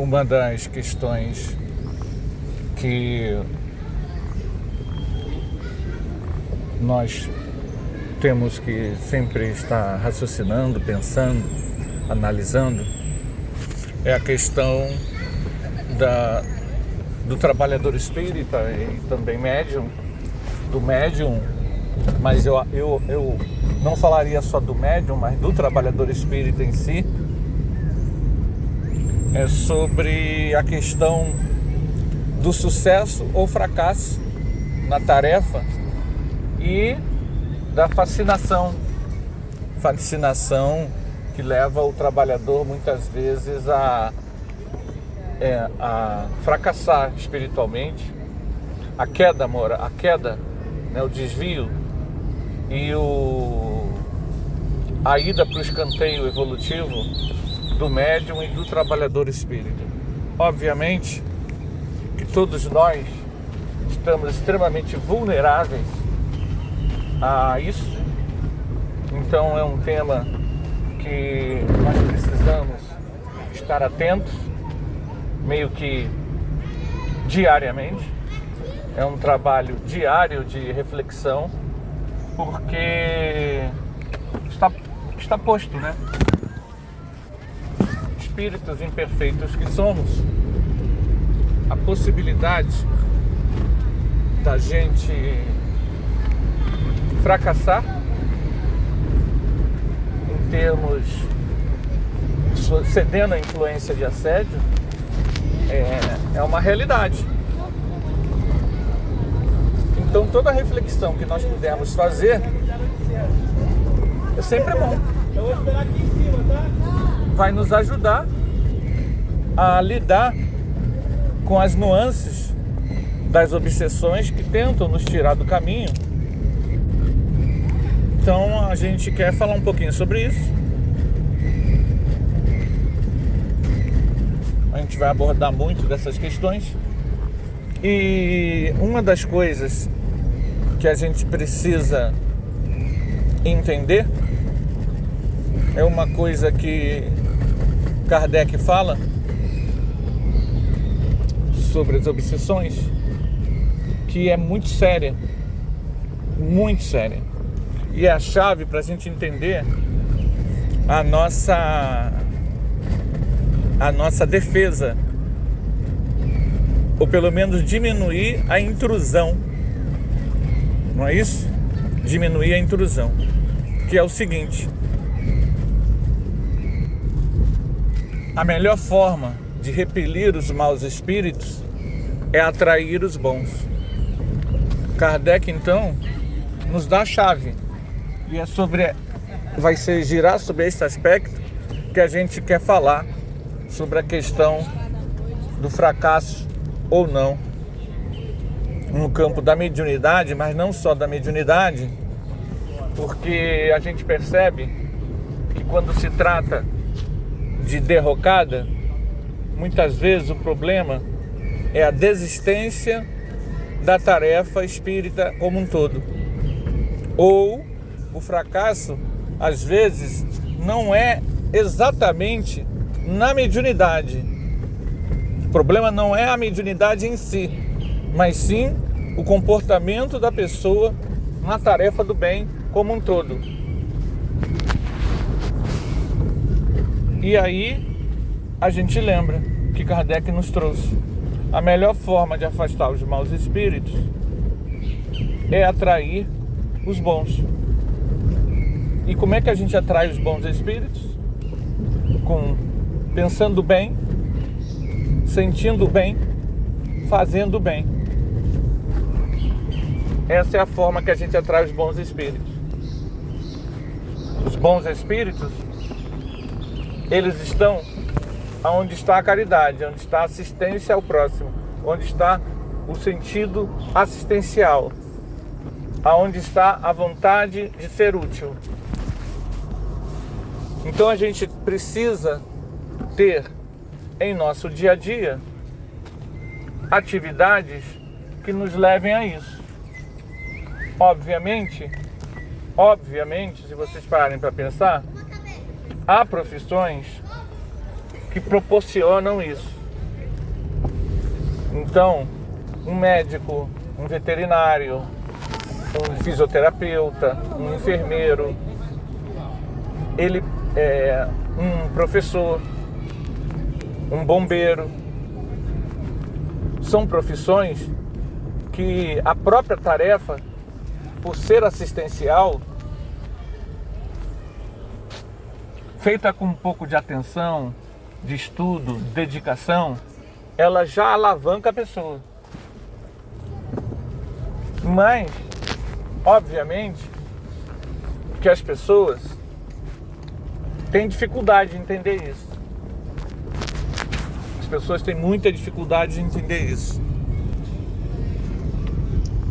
uma das questões que nós temos que sempre estar raciocinando, pensando, analisando, é a questão do trabalhador espírita e também médium, do médium, mas eu não falaria só do médium, mas do trabalhador espírita em si. É sobre a questão do sucesso ou fracasso na tarefa e da fascinação que leva o trabalhador muitas vezes a fracassar espiritualmente, a queda, né, o desvio e a ida para o escanteio evolutivo do médium e do trabalhador espírita. Obviamente que todos nós estamos extremamente vulneráveis a isso, então é um tema que nós precisamos estar atentos, meio que diariamente. É um trabalho diário de reflexão, porque está posto, né? Espíritos imperfeitos que somos, a possibilidade da gente fracassar em termos cedendo à influência de assédio é uma realidade. Então toda reflexão que nós pudermos fazer é sempre bom. Eu vou esperar aqui em cima, tá? Vai nos ajudar a lidar com as nuances das obsessões que tentam nos tirar do caminho. Então a gente quer falar um pouquinho sobre isso. A gente vai abordar muito dessas questões. E uma das coisas que a gente precisa entender é uma coisa que Kardec fala sobre as obsessões, que é muito séria, e é a chave para a gente entender a nossa defesa, ou pelo menos diminuir a intrusão, não é isso? Diminuir a intrusão, que é o seguinte: a melhor forma de repelir os maus espíritos é atrair os bons. Kardec, então, nos dá a chave, e vai girar sobre esse aspecto que a gente quer falar, sobre a questão do fracasso ou não no campo da mediunidade, mas não só da mediunidade, porque a gente percebe que quando se trata de derrocada, muitas vezes o problema é a desistência da tarefa espírita como um todo. Ou o fracasso, às vezes, não é exatamente na mediunidade. O problema não é a mediunidade em si, mas sim o comportamento da pessoa na tarefa do bem como um todo. E aí a gente lembra que Kardec nos trouxe: a melhor forma de afastar os maus espíritos é atrair os bons. E como é que a gente atrai os bons espíritos? Pensando bem, sentindo bem, fazendo bem. Essa é a forma que a gente atrai os bons espíritos. Os bons espíritos, eles estão onde está a caridade, onde está a assistência ao próximo, onde está o sentido assistencial, aonde está a vontade de ser útil. Então a gente precisa ter em nosso dia a dia atividades que nos levem a isso. Obviamente, se vocês pararem para pensar, há profissões que proporcionam isso. Então, um médico, um veterinário, um fisioterapeuta, um enfermeiro, ele é um professor, um bombeiro. São profissões que a própria tarefa, por ser assistencial, feita com um pouco de atenção, de estudo, de dedicação, ela já alavanca a pessoa. Mas, obviamente, que as pessoas têm dificuldade de entender isso. As pessoas têm muita dificuldade de entender isso.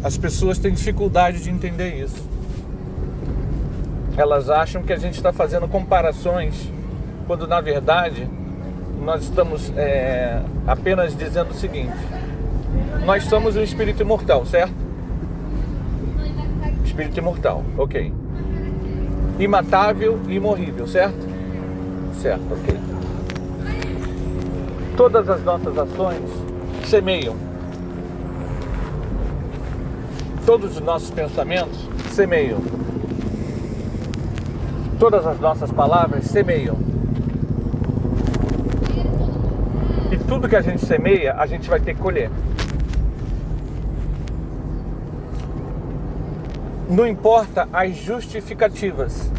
As pessoas têm dificuldade de entender isso. Elas acham que a gente está fazendo comparações, quando na verdade nós estamos apenas dizendo o seguinte: nós somos um espírito imortal, certo? Espírito imortal, ok. Imatável e imorrível, certo? Certo, ok. Todas as nossas ações semeiam. Todos os nossos pensamentos semeiam. Todas as nossas palavras semeiam. E tudo que a gente semeia, a gente vai ter que colher. Não importa as justificativas.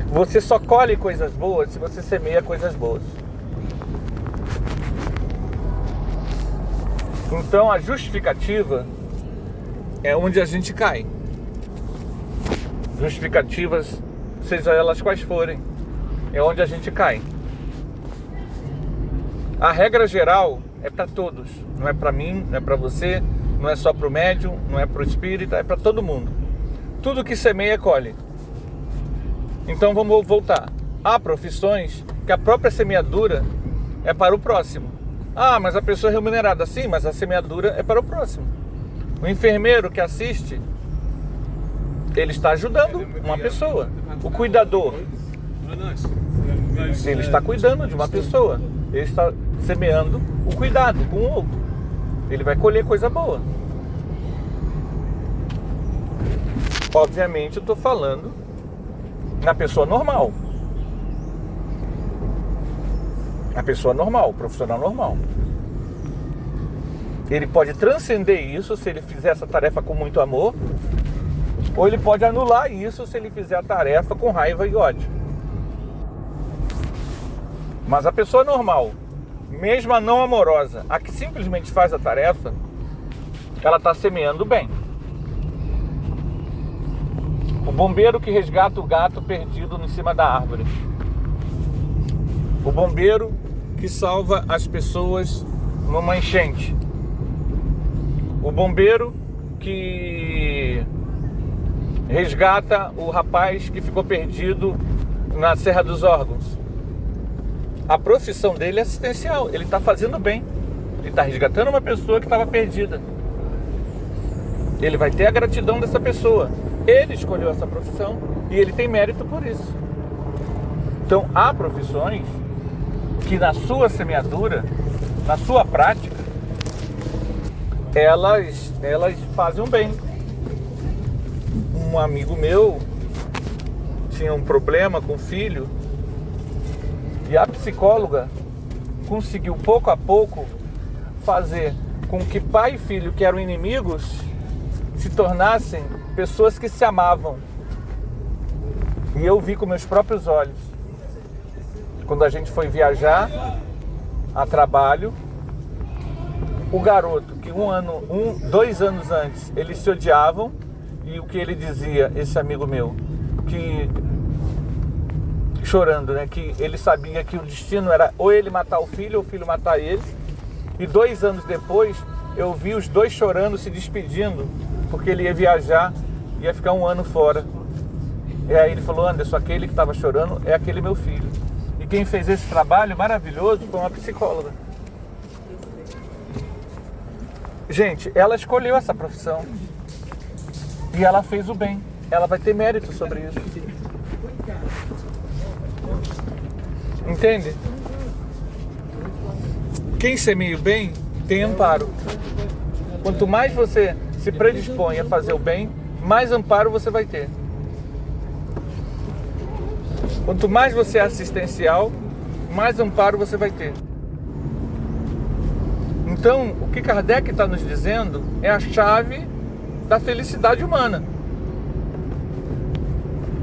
Você só colhe coisas boas se você semeia coisas boas. Então a justificativa é onde a gente cai. Justificativas, seja elas quais forem, é onde a gente cai. A regra geral é para todos, não é para mim, não é para você, não é só para o médium, não é para o espírita, é para todo mundo. Tudo que semeia, colhe. Então vamos voltar. Há profissões que a própria semeadura é para o próximo. Ah, mas a pessoa é remunerada. Sim, mas a semeadura é para o próximo. O enfermeiro que assiste, ele está ajudando uma pessoa. O cuidador, ele está cuidando de uma pessoa. Ele está semeando o cuidado com o outro. Ele vai colher coisa boa. Obviamente eu estou falando na pessoa normal. A pessoa normal, o profissional normal. Ele pode transcender isso se ele fizer essa tarefa com muito amor, ou ele pode anular isso se ele fizer a tarefa com raiva e ódio. Mas a pessoa normal, mesmo a não amorosa, a que simplesmente faz a tarefa, ela está semeando bem. O bombeiro que resgata o gato perdido em cima da árvore. O bombeiro que salva as pessoas numa enchente. O bombeiro que resgata o rapaz que ficou perdido na Serra dos Órgãos. A profissão dele é assistencial, ele está fazendo bem. Ele está resgatando uma pessoa que estava perdida. Ele vai ter a gratidão dessa pessoa. Ele escolheu essa profissão e ele tem mérito por isso. Então há profissões que na sua semeadura, na sua prática, elas fazem um bem. Um amigo meu tinha um problema com o filho e a psicóloga conseguiu pouco a pouco fazer com que pai e filho, que eram inimigos, se tornassem pessoas que se amavam. E eu vi com meus próprios olhos. Quando a gente foi viajar a trabalho, o garoto que 2 anos antes eles se odiavam, e o que ele dizia, esse amigo meu, que chorando, né, que ele sabia que o destino era ou ele matar o filho ou o filho matar ele. E 2 anos depois eu vi os dois chorando, se despedindo, porque ele ia viajar, ia ficar 1 ano fora. E aí ele falou: Anderson, aquele que estava chorando é aquele meu filho. E quem fez esse trabalho maravilhoso foi uma psicóloga. Gente, ela escolheu essa profissão e ela fez o bem. Ela vai ter mérito sobre isso. Entende? Quem semeia o bem tem amparo. Quanto mais você se predispõe a fazer o bem, mais amparo você vai ter. Quanto mais você é assistencial, mais amparo você vai ter. Então, o que Kardec está nos dizendo é a chave da felicidade humana.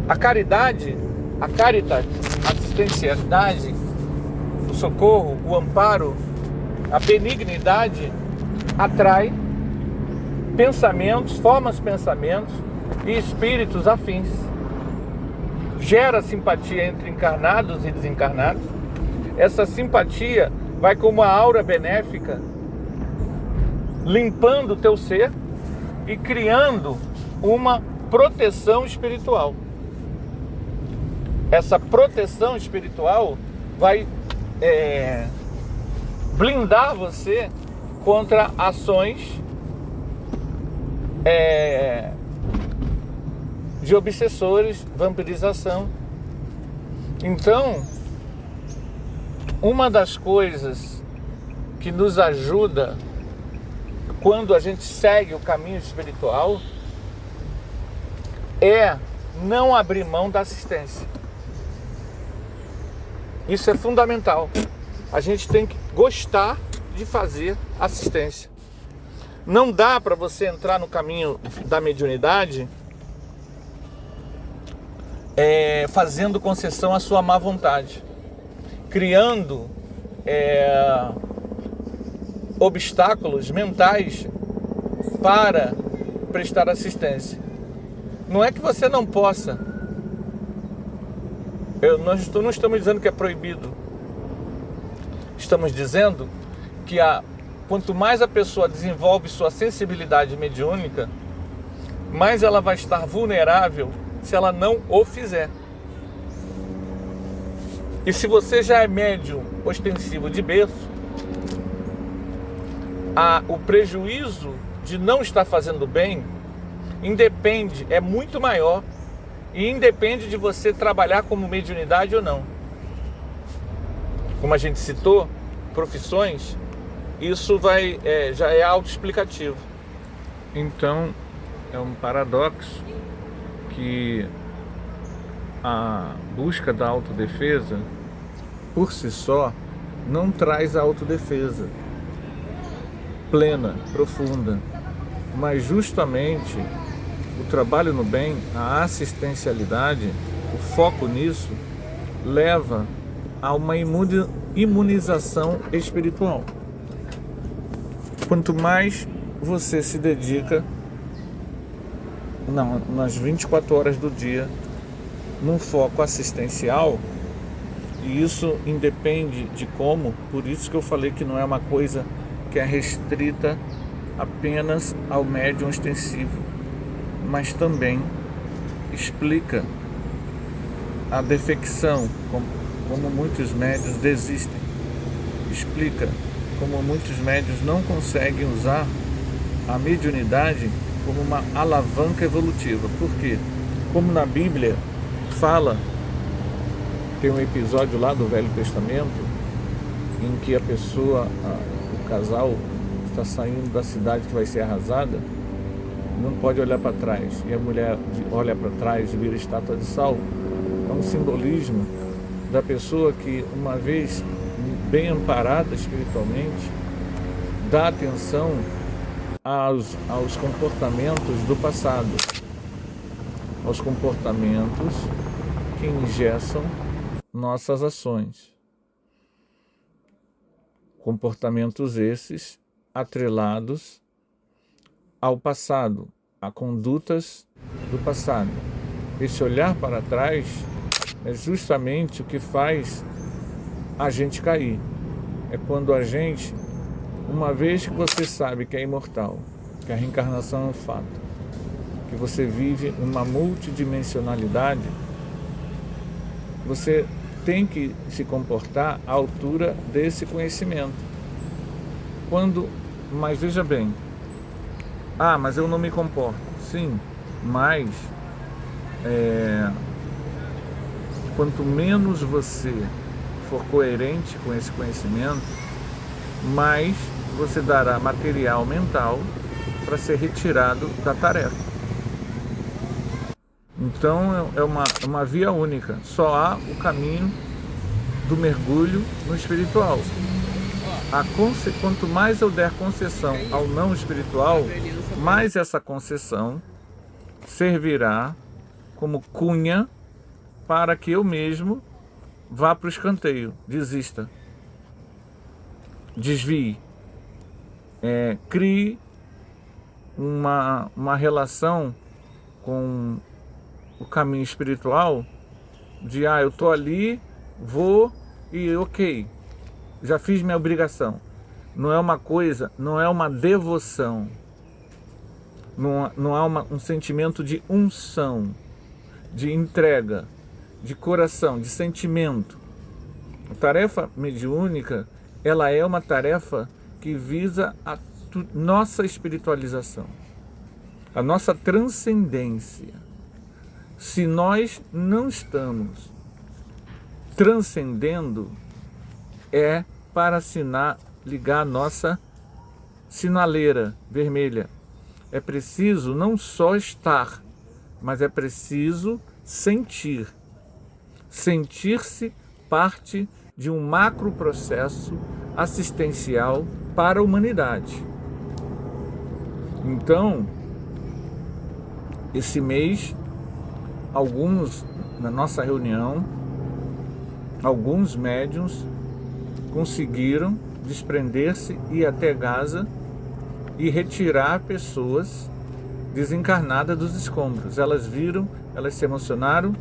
A caridade, a caritas, a assistencialidade, o socorro, o amparo, a benignidade atrai pensamentos, formas pensamentos e espíritos afins. Gera simpatia entre encarnados e desencarnados. Essa simpatia vai como uma aura benéfica, limpando o teu ser e criando uma proteção espiritual. Essa proteção espiritual vai blindar você contra ações de obsessores, vampirização. Então, uma das coisas que nos ajuda quando a gente segue o caminho espiritual é não abrir mão da assistência. Isso é fundamental. A gente tem que gostar de fazer assistência. Não dá para você entrar no caminho da mediunidade fazendo concessão à sua má vontade, criando obstáculos mentais para prestar assistência. Não é que você não possa. Nós não estamos dizendo que é proibido. Estamos dizendo que quanto mais a pessoa desenvolve sua sensibilidade mediúnica, mais ela vai estar vulnerável se ela não o fizer. E se você já é médium ostensivo de berço, o prejuízo de não estar fazendo bem é muito maior e independe de você trabalhar como mediunidade ou não. Como a gente citou, profissões, isso já é autoexplicativo. Então, é um paradoxo que a busca da autodefesa, por si só, não traz a autodefesa plena, profunda, mas justamente o trabalho no bem, a assistencialidade, o foco nisso, leva a uma imunização espiritual. Quanto mais você se dedica nas 24 horas do dia num foco assistencial, e isso independe de como, por isso que eu falei que não é uma coisa que é restrita apenas ao médium ostensivo, mas também explica a defecção, como muitos médiuns desistem, explica como muitos médiuns não conseguem usar a mediunidade como uma alavanca evolutiva. Por quê? Como na Bíblia fala, tem um episódio lá do Velho Testamento em que o casal está saindo da cidade que vai ser arrasada, não pode olhar para trás, e a mulher olha para trás e vira estátua de sal. É um simbolismo da pessoa que, uma vez bem amparada espiritualmente, dá atenção aos comportamentos do passado, aos comportamentos que engessam nossas ações. Comportamentos esses atrelados ao passado, a condutas do passado. Esse olhar para trás é justamente o que faz a gente cair. É quando a gente, uma vez que você sabe que é imortal, que a reencarnação é um fato, que você vive uma multidimensionalidade, você tem que se comportar à altura desse conhecimento. Mas veja bem, mas eu não me comporto. Sim, mas quanto menos você for coerente com esse conhecimento, mais você dará material mental para ser retirado da tarefa. Então é uma via única, só há o caminho do mergulho no espiritual. Quanto mais eu der concessão ao não espiritual, mais essa concessão servirá como cunha para que eu mesmo vá para o escanteio, desista, desvie, crie uma relação com o caminho espiritual de eu estou ali, vou e ok, já fiz minha obrigação. Não é uma coisa, não é uma devoção, não há um sentimento de unção, de entrega, de coração, de sentimento. A tarefa mediúnica, ela é uma tarefa que visa a nossa espiritualização, a nossa transcendência. Se nós não estamos transcendendo, é para ligar a nossa sinaleira vermelha. É preciso não só estar, mas é preciso sentir. Sentir-se parte de um macro processo assistencial para a humanidade. Então, esse mês, na nossa reunião, alguns médiuns conseguiram desprender-se, ir até Gaza e retirar pessoas desencarnadas dos escombros. Elas viram, elas se emocionaram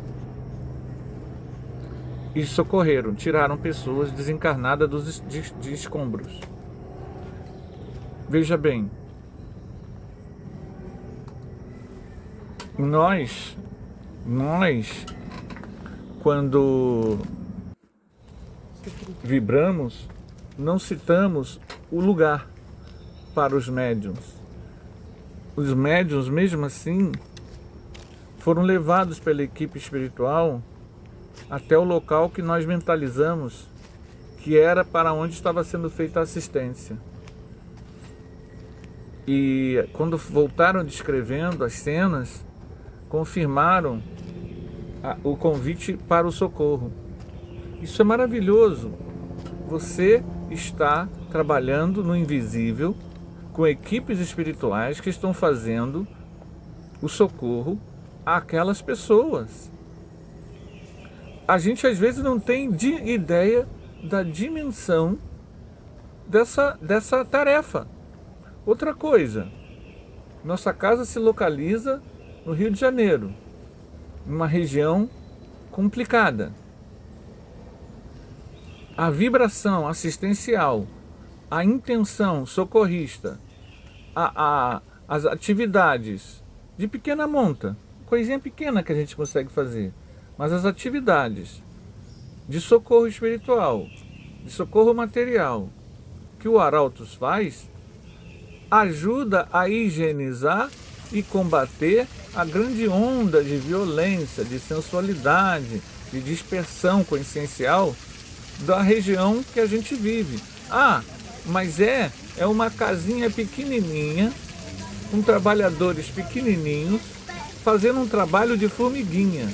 e socorreram, tiraram pessoas desencarnadas de escombros. Veja bem, nós quando vibramos, não citamos o lugar para os médiuns. Os médiuns, mesmo assim, foram levados pela equipe espiritual até o local que nós mentalizamos que era para onde estava sendo feita a assistência. E quando voltaram descrevendo as cenas, confirmaram o convite para o socorro. Isso é maravilhoso. Você está trabalhando no invisível com equipes espirituais que estão fazendo o socorro àquelas pessoas. A gente às vezes não tem ideia da dimensão dessa tarefa. Outra coisa, nossa casa se localiza no Rio de Janeiro, numa região complicada. A vibração assistencial, a intenção socorrista, as atividades de pequena monta, coisinha pequena que a gente consegue fazer, mas as atividades de socorro espiritual, de socorro material, que o Arautos faz, ajuda a higienizar e combater a grande onda de violência, de sensualidade, de dispersão consciencial da região que a gente vive. Mas é uma casinha pequenininha, com trabalhadores pequenininhos, fazendo um trabalho de formiguinha,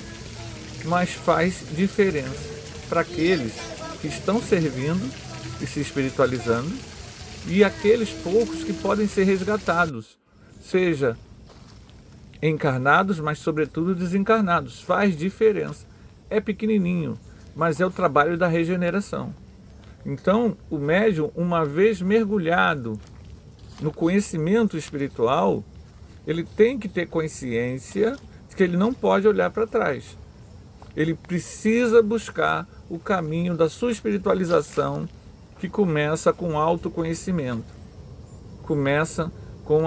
mas faz diferença para aqueles que estão servindo e se espiritualizando e aqueles poucos que podem ser resgatados, seja encarnados, mas sobretudo desencarnados. Faz diferença. É pequenininho, mas é o trabalho da regeneração. Então, o médium, uma vez mergulhado no conhecimento espiritual, ele tem que ter consciência de que ele não pode olhar para trás. Ele precisa buscar o caminho da sua espiritualização, que começa com autoconhecimento, começa com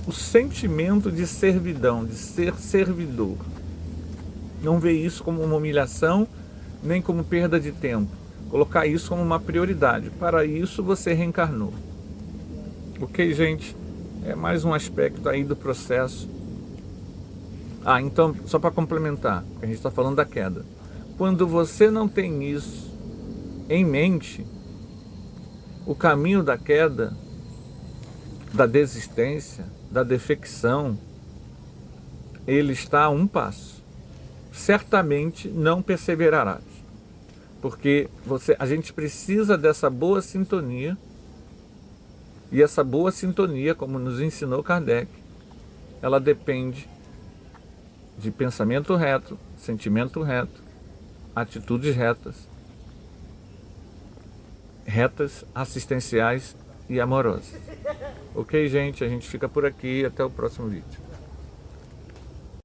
o sentimento de servidão, de ser servidor. Não ver isso como uma humilhação, nem como perda de tempo. Colocar isso como uma prioridade. Para isso você reencarnou. Ok, gente? É mais um aspecto aí do processo. Então, só para complementar, a gente está falando da queda. Quando você não tem isso em mente o caminho da queda, da desistência, da defecção, ele está a um passo. Certamente não perseverarás, porque a gente precisa dessa boa sintonia, e essa boa sintonia, como nos ensinou Kardec, ela depende de pensamento reto, sentimento reto, atitudes retas, assistenciais e amorosas. Ok, gente? A gente fica por aqui. Até o próximo vídeo.